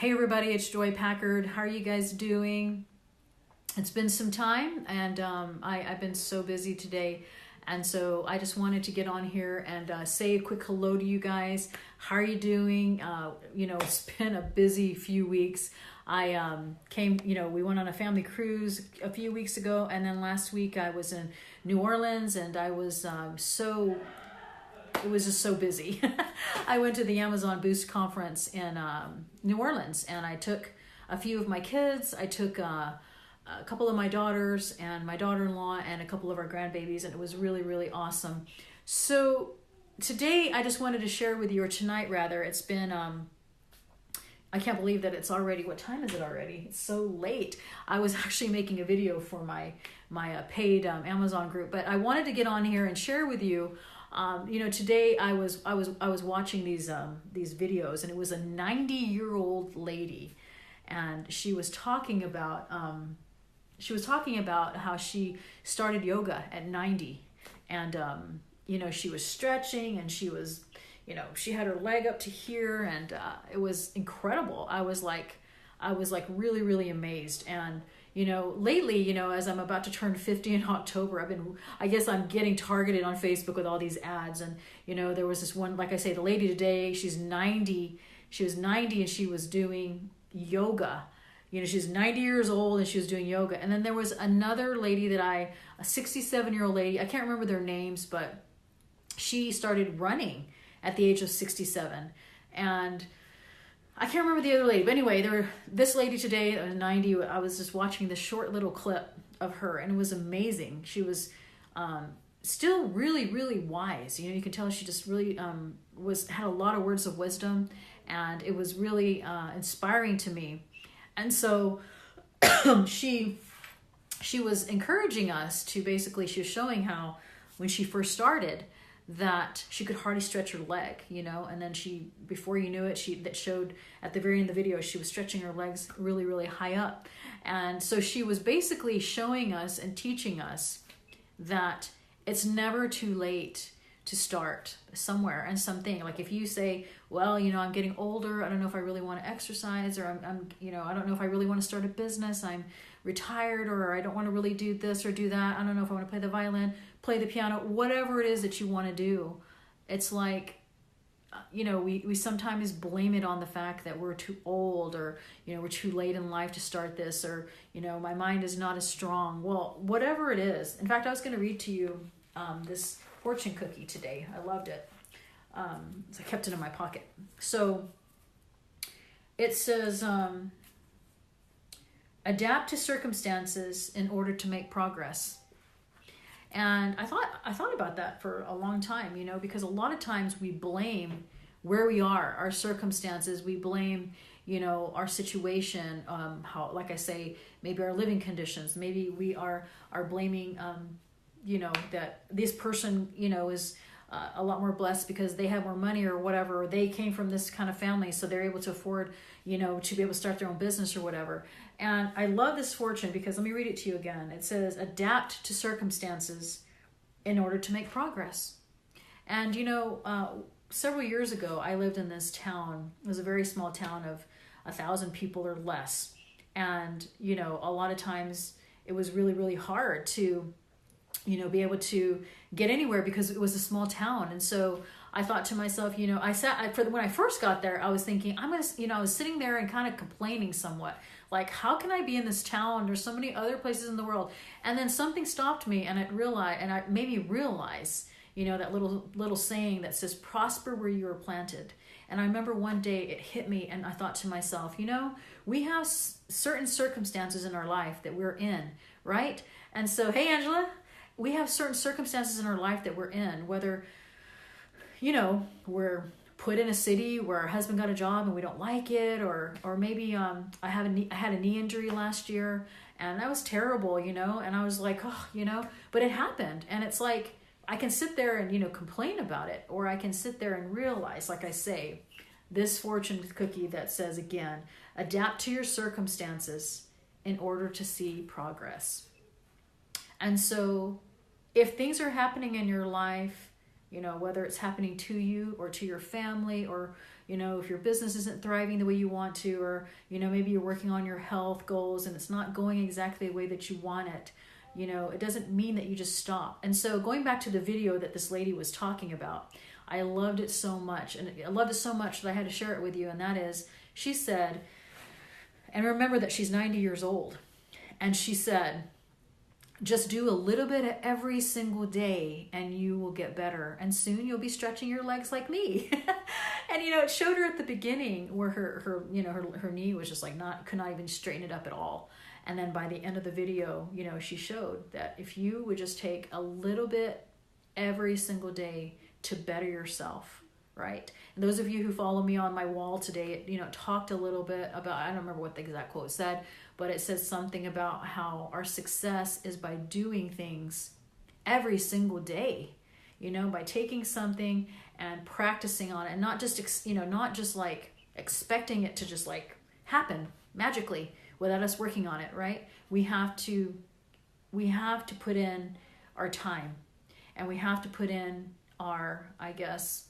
Hey everybody, it's Joy Packard. How are you guys doing? It's been some time and I've been so busy today. And so I just wanted to get on here and say a quick hello to you guys. How are you doing? It's been a busy few weeks. I we went on a family cruise a few weeks ago, and then last week I was in New Orleans, and I was it was just so busy. I went to the Amazon Boost conference in New Orleans, and I took a few of my kids. I took a couple of my daughters and my daughter-in-law and a couple of our grandbabies, and it was really, really awesome. So today I just wanted to share with you, or tonight rather, it's been, I can't believe that it's already, what time is it already? It's so late. I was actually making a video for my paid Amazon group, but I wanted to get on here and share with you. Today I was watching these videos, and it was a 90-year-old lady, and she was talking about how she started yoga at 90, and she was stretching, and she was, she had her leg up to here, and it was incredible. I was like really, really amazed. And lately, as I'm about to turn 50 in October, I guess I'm getting targeted on Facebook with all these ads. And, there was this one, like I say, the lady today, she was 90 and she was doing yoga. She's 90 years old and she was doing yoga. And then there was another lady a 67-year-old lady, I can't remember their names, but she started running at the age of 67. And I can't remember the other lady, but anyway, this lady today, 90, I was just watching this short little clip of her, and it was amazing. She was still really, really wise. You can tell she just really had a lot of words of wisdom, and it was really inspiring to me. And so she was encouraging us to basically, she was showing how when she first started, that she could hardly stretch her leg, and then before you knew it, that showed at the very end of the video, she was stretching her legs really, really high up. And so she was basically showing us and teaching us that it's never too late to start somewhere and something. Like if you say, well, I'm getting older, I don't know if I really want to exercise, or I'm I don't know if I really want to start a business, I'm retired, or I don't want to really do this or do that, I don't know if I want to play the violin, play the piano, whatever it is that you want to do. It's like, we sometimes blame it on the fact that we're too old, or, we're too late in life to start this, or, my mind is not as strong. Well, whatever it is. In fact, I was going to read to you this fortune cookie today. I loved it. So I kept it in my pocket. So it says, adapt to circumstances in order to make progress. And I thought about that for a long time, because a lot of times we blame where we are, our circumstances. We blame, our situation, how, like I say, maybe our living conditions. Maybe we are blaming, that this person, is a lot more blessed because they have more money or whatever, or they came from this kind of family, so they're able to afford, to be able to start their own business or whatever. And I love this fortune because, let me read it to you again. It says, adapt to circumstances in order to make progress. And, several years ago, I lived in this town. It was a very small town of 1,000 people or less. And, a lot of times it was really, really hard to, be able to get anywhere because it was a small town. And so I thought to myself, when I first got there, I was thinking, I was sitting there and kind of complaining somewhat. Like, how can I be in this town? There's so many other places in the world. And then something stopped me, and I made me realize, that little saying that says, prosper where you are planted. And I remember one day it hit me, and I thought to myself, we have certain circumstances in our life that we're in, right? And so, hey, Angela, we have certain circumstances in our life that we're in, whether, we're put in a city where our husband got a job and we don't like it, or maybe I had a knee injury last year, and that was terrible, and I was like, but it happened. And it's like, I can sit there and, complain about it, or I can sit there and realize, like I say, this fortune cookie that says, again, adapt to your circumstances in order to see progress. And so if things are happening in your life whether it's happening to you or to your family, or, if your business isn't thriving the way you want to, or, maybe you're working on your health goals and it's not going exactly the way that you want it. It doesn't mean that you just stop. And so going back to the video that this lady was talking about, I loved it so much. And I loved it so much that I had to share it with you. And that is, she said, and remember that she's 90 years old. And she said, just do a little bit of every single day and you will get better. And soon you'll be stretching your legs like me. And, it showed her at the beginning where her knee was just like could not even straighten it up at all. And then by the end of the video, she showed that if you would just take a little bit every single day to better yourself, right? And those of you who follow me on my wall today, it talked a little bit about, I don't remember what the exact quote said, but it says something about how our success is by doing things every single day, by taking something and practicing on it, and not just like expecting it to just like happen magically without us working on it, right? We have to put in our time, and we have to put in our, I guess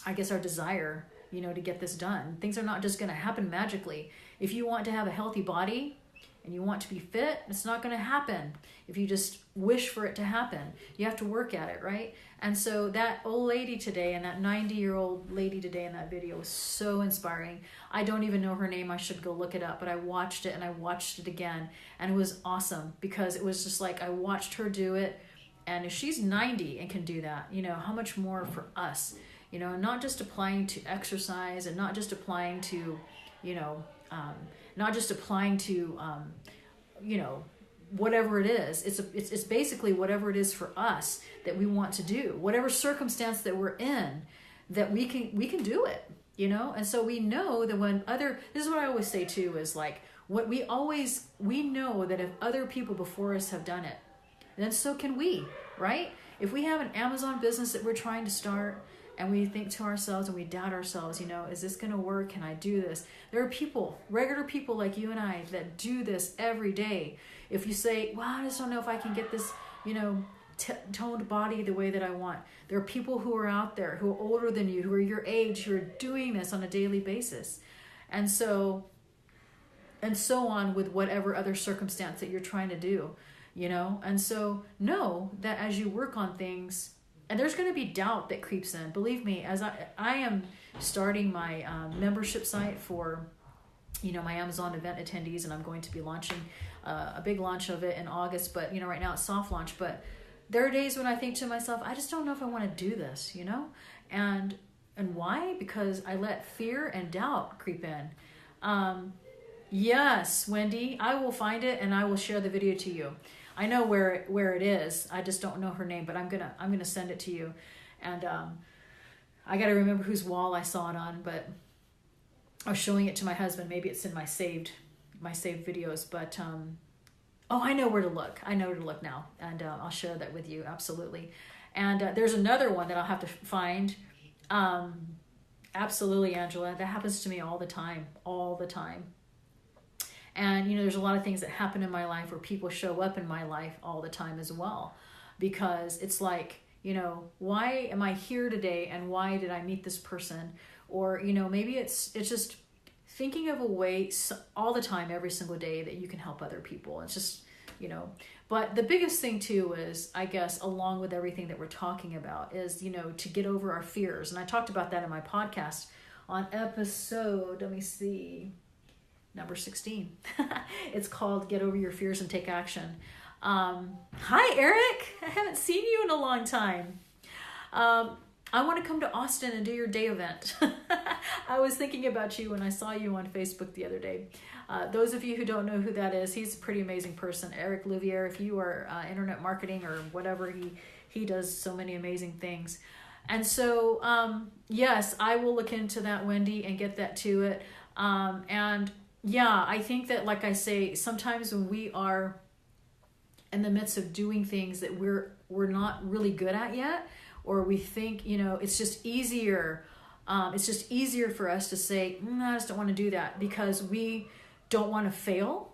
our desire, to get this done. Things are not just going to happen magically. If you want to have a healthy body and you want to be fit, it's not going to happen if you just wish for it to happen. You have to work at it, right? And so that old lady today, and that 90-year-old lady today in that video was so inspiring. I don't even know her name. I should go look it up, but I watched it and I watched it again, and it was awesome because it was just like I watched her do it. And if she's 90 and can do that, how much more for us? Not just applying to exercise, and not just applying to, whatever it is. It's basically whatever it is for us that we want to do, whatever circumstance that we're in, that we can do it, And so we know that this is what I always say too, is like we know that if other people before us have done it, then so can we, right? If we have an Amazon business that we're trying to start, and we think to ourselves and we doubt ourselves, is this going to work? Can I do this? There are people, regular people like you and I, that do this every day. If you say, well, I just don't know if I can get this, toned body the way that I want. There are people who are out there who are older than you, who are your age, who are doing this on a daily basis. And so on with whatever other circumstance that you're trying to do, And so know that as you work on things, and there's going to be doubt that creeps in. Believe me, as I am starting my membership site for, my Amazon event attendees, and I'm going to be launching a big launch of it in August. But, right now it's soft launch. But there are days when I think to myself, I just don't know if I want to do this, And why? Because I let fear and doubt creep in. Yes, Wendy, I will find it and I will share the video to you. I know where it is. I just don't know her name, but I'm gonna send it to you. And I got to remember whose wall I saw it on, but I was showing it to my husband. Maybe it's in my saved videos, but I know where to look. I know where to look now, and I'll share that with you, absolutely. And there's another one that I'll have to find. Absolutely, Angela. That happens to me all the time. And, there's a lot of things that happen in my life where people show up in my life all the time as well. Because it's like, why am I here today and why did I meet this person? Or, maybe it's just thinking of a way all the time, every single day, that you can help other people. It's just, but the biggest thing too is, I guess, along with everything that we're talking about is, to get over our fears. And I talked about that in my podcast on episode, let me see, number 16. It's called Get Over Your Fears and Take Action. Hi, Eric. I haven't seen you in a long time. I want to come to Austin and do your day event. I was thinking about you when I saw you on Facebook the other day. Those of you who don't know who that is, he's a pretty amazing person. Eric Livier, if you are internet marketing or whatever, he does so many amazing things. And so, yes, I will look into that, Wendy, and get that to it. And yeah, I think that, like I say, sometimes when we are in the midst of doing things that we're not really good at yet, or we think, it's just easier. It's just easier for us to say, I just don't want to do that, because we don't want to fail.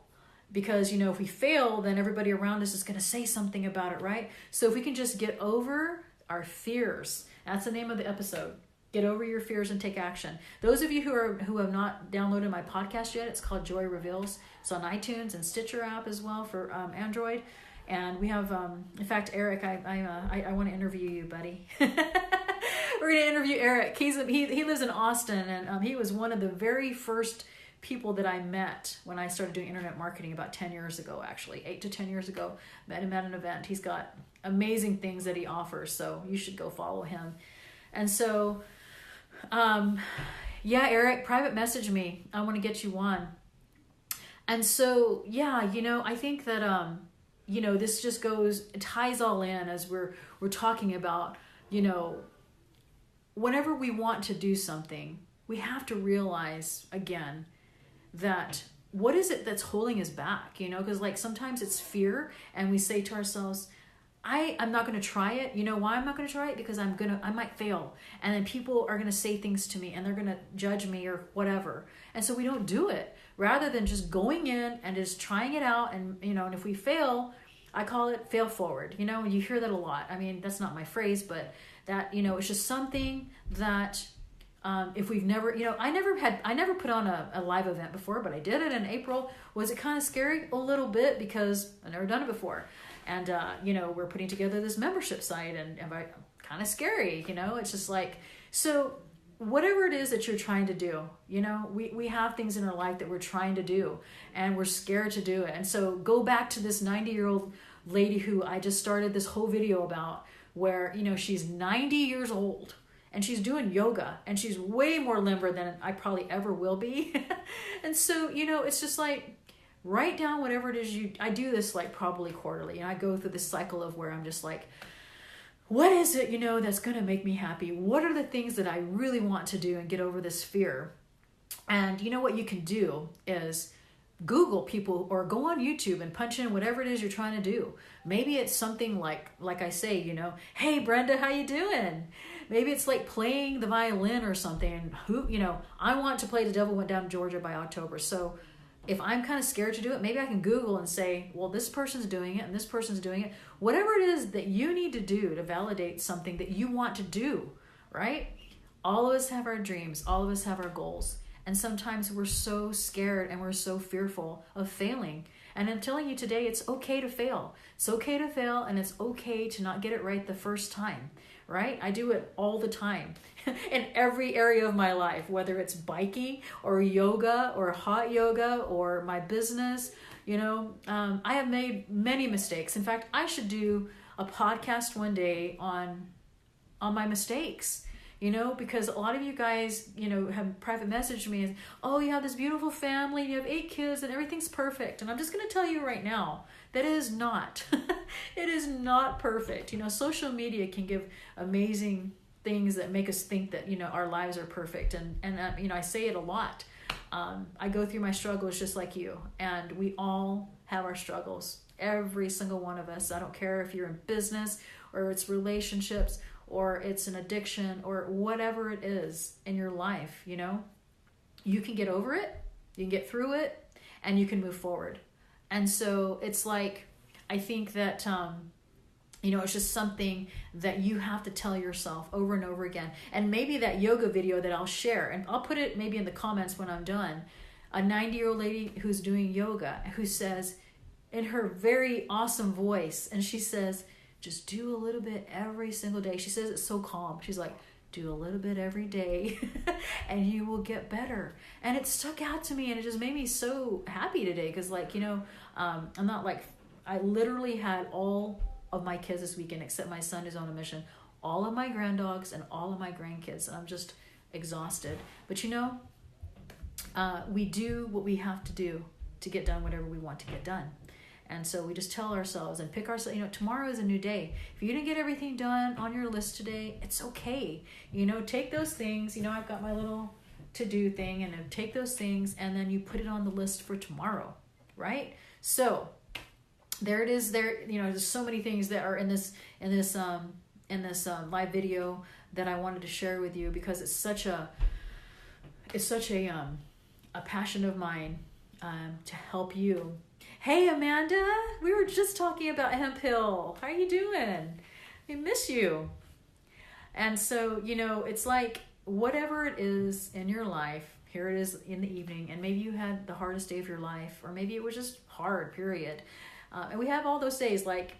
Because, if we fail, then everybody around us is going to say something about it, right? So if we can just get over our fears. That's the name of the episode. Get over your fears and take action. Those of you who have not downloaded my podcast yet, it's called Joy Reveals. It's on iTunes and Stitcher app as well for Android. And we have, in fact, Eric, I want to interview you, buddy. We're going to interview Eric. He lives in Austin, and he was one of the very first people that I met when I started doing internet marketing about 10 years ago, actually, 8 to 10 years ago. Met him at an event. He's got amazing things that he offers, so you should go follow him. And so, yeah, Eric, private message me. I want to get you on. And so, yeah, I think that, this just it ties all in as we're talking about, whenever we want to do something, we have to realize, again, that what is it that's holding us back, because like sometimes it's fear, and we say to ourselves, I'm not going to try it. You know why I'm not going to try it? Because I might fail. And then people are going to say things to me, and they're going to judge me or whatever. And so we don't do it, rather than just going in and just trying it out. And, and if we fail, I call it fail forward, and you hear that a lot. I mean, that's not my phrase, but that, it's just something that, if we've never, I never put on a live event before, but I did it in April. Was it kind of scary? A little bit, because I've never done it before. And, we're putting together this membership site, and kind of scary, it's just like, so whatever it is that you're trying to do, we have things in our life that we're trying to do, and we're scared to do it. And so go back to this 90-year-old lady who I just started this whole video about, where, she's 90 years old and she's doing yoga, and she's way more limber than I probably ever will be. And so, it's just like, write down whatever it is I do this like probably quarterly, and I go through this cycle of where I'm just like, what is it, that's going to make me happy? What are the things that I really want to do and get over this fear? And what you can do is Google people, or go on YouTube and punch in whatever it is you're trying to do. Maybe it's something like I say, hey Brenda, how you doing? Maybe it's like playing the violin or something. I want to play The Devil Went Down to Georgia by October. So if I'm kind of scared to do it, maybe I can Google and say, well, this person's doing it and this person's doing it. Whatever it is that you need to do to validate something that you want to do, right? All of us have our dreams. All of us have our goals. And sometimes we're so scared and we're so fearful of failing. And I'm telling you today, it's okay to fail. It's okay to fail, and it's okay to not get it right the first time, right? I do it all the time in every area of my life, whether it's biking or yoga or hot yoga or my business. I have made many mistakes. In fact, I should do a podcast one day on my mistakes. Because a lot of you guys, have private messaged me and, oh, you have this beautiful family, you have 8 kids, and everything's perfect. And I'm just going to tell you right now, that it is not. It is not perfect. Social media can give amazing things that make us think that, our lives are perfect. And I say it a lot. I go through my struggles just like you, and we all have our struggles. Every single one of us. I don't care if you're in business or it's relationships, or it's an addiction, or whatever it is in your life, you can get over it, you can get through it, and you can move forward. And so it's like, I think that, it's just something that you have to tell yourself over and over again. And maybe that yoga video that I'll share, and I'll put it maybe in the comments when I'm done, a 90-year-old lady who's doing yoga, who says in her very awesome voice, and she says, just do a little bit every single day. She says it's so calm. She's like, do a little bit every day and you will get better. And it stuck out to me, and it just made me so happy today. Cause I'm not like, I literally had all of my kids this weekend, except my son who's on a mission, all of my granddogs and all of my grandkids. And I'm just exhausted. But we do what we have to do to get done whatever we want to get done. And so we just tell ourselves and pick ourselves, tomorrow is a new day. If you didn't get everything done on your list today, it's okay. Take those things, I've got my little to-do thing, and take those things, and then you put it on the list for tomorrow, right? So there it is. There's so many things that are in this live video that I wanted to share with you, because it's such a passion of mine, to help you. Hey, Amanda, we were just talking about Hemp Hill. How are you doing? I miss you. And so, it's like whatever it is in your life, here it is in the evening, and maybe you had the hardest day of your life, or maybe it was just hard, period. And we have all those days, like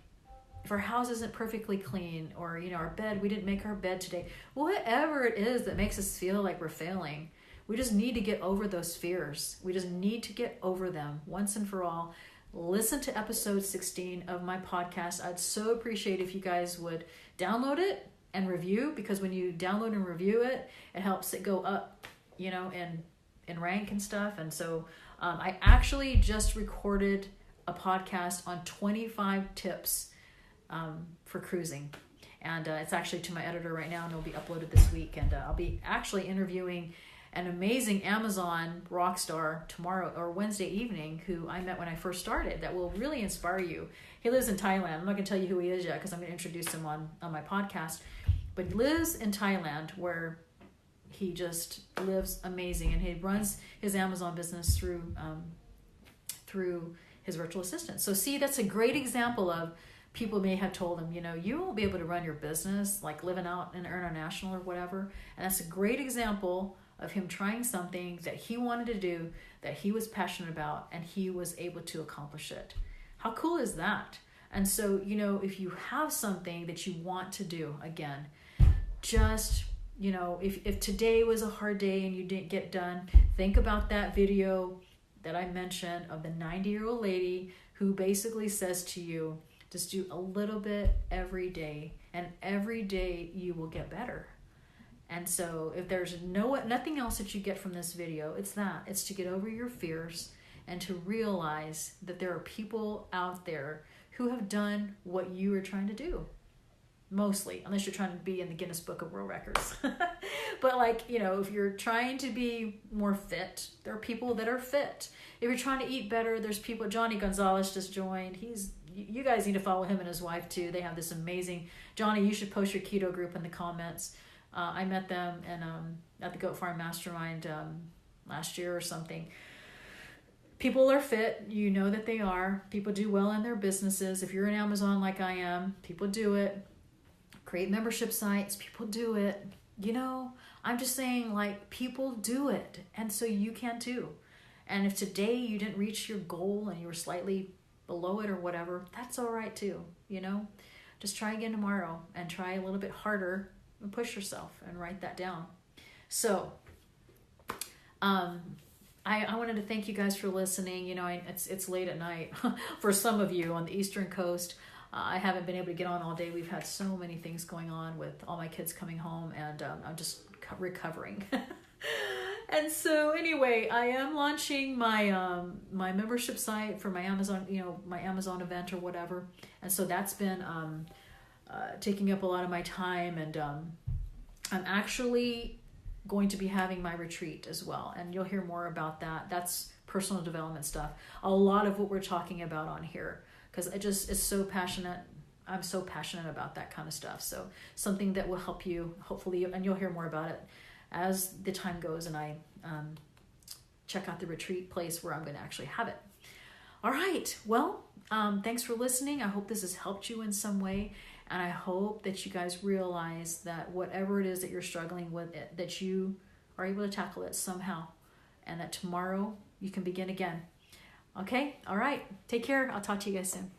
if our house isn't perfectly clean, or, our bed, we didn't make our bed today. Whatever it is that makes us feel like we're failing, we just need to get over those fears. We just need to get over them once and for all. Listen to episode 16 of my podcast. I'd so appreciate if you guys would download it and review, because when you download and review it, it helps it go up, in rank and stuff. And so I actually just recorded a podcast on 25 tips for cruising. And it's actually to my editor right now, and it'll be uploaded this week. And I'll be actually interviewing an amazing Amazon rock star tomorrow or Wednesday evening, who I met when I first started, that will really inspire you. He lives in Thailand. I'm not going to tell you who he is yet, because I'm going to introduce him on my podcast. But he lives in Thailand, where he just lives amazing, and he runs his Amazon business through his virtual assistant. So see, that's a great example of, people may have told him, you won't be able to run your business like living out in international or whatever. And that's a great example of him trying something that he wanted to do, that he was passionate about, and he was able to accomplish it. How cool is that? And so, if you have something that you want to do, again, just, if today was a hard day and you didn't get done, think about that video that I mentioned of the 90-year-old lady who basically says to you, just do a little bit every day, and every day you will get better. And so if there's nothing else that you get from this video, it's to get over your fears and to realize that there are people out there who have done what you are trying to do. Mostly, unless you're trying to be in the Guinness Book of World Records. But if you're trying to be more fit, there are people that are fit. If you're trying to eat better, there's people. Johnny Gonzalez just joined. You guys need to follow him and his wife too. They have this amazing, Johnny, you should post your keto group in the comments. I met them at the Goat Farm Mastermind last year or something. People are fit. You know that they are. People do well in their businesses. If you're in Amazon like I am, people do it. Create membership sites. People do it. I'm just saying, people do it. And so you can too. And if today you didn't reach your goal and you were slightly below it or whatever, that's all right too. Just try again tomorrow and try a little bit harder and push yourself and write that down. So I wanted to thank you guys for listening. It's late at night for some of you on the Eastern Coast. I haven't been able to get on all day. We've had so many things going on with all my kids coming home, and I'm just recovering. And so anyway, I am launching my my membership site for my Amazon, my Amazon event or whatever. And so that's been taking up a lot of my time, and I'm actually going to be having my retreat as well, and you'll hear more about that. That's personal development stuff. A lot of what we're talking about on here, because it's so passionate. I'm so passionate about that kind of stuff. So something that will help you, hopefully, and you'll hear more about it as the time goes, and I check out the retreat place where I'm going to actually have it. All right. Well, thanks for listening. I hope this has helped you in some way. And I hope that you guys realize that whatever it is that you're struggling with, that you are able to tackle it somehow. And that tomorrow you can begin again. Okay? All right. Take care. I'll talk to you guys soon.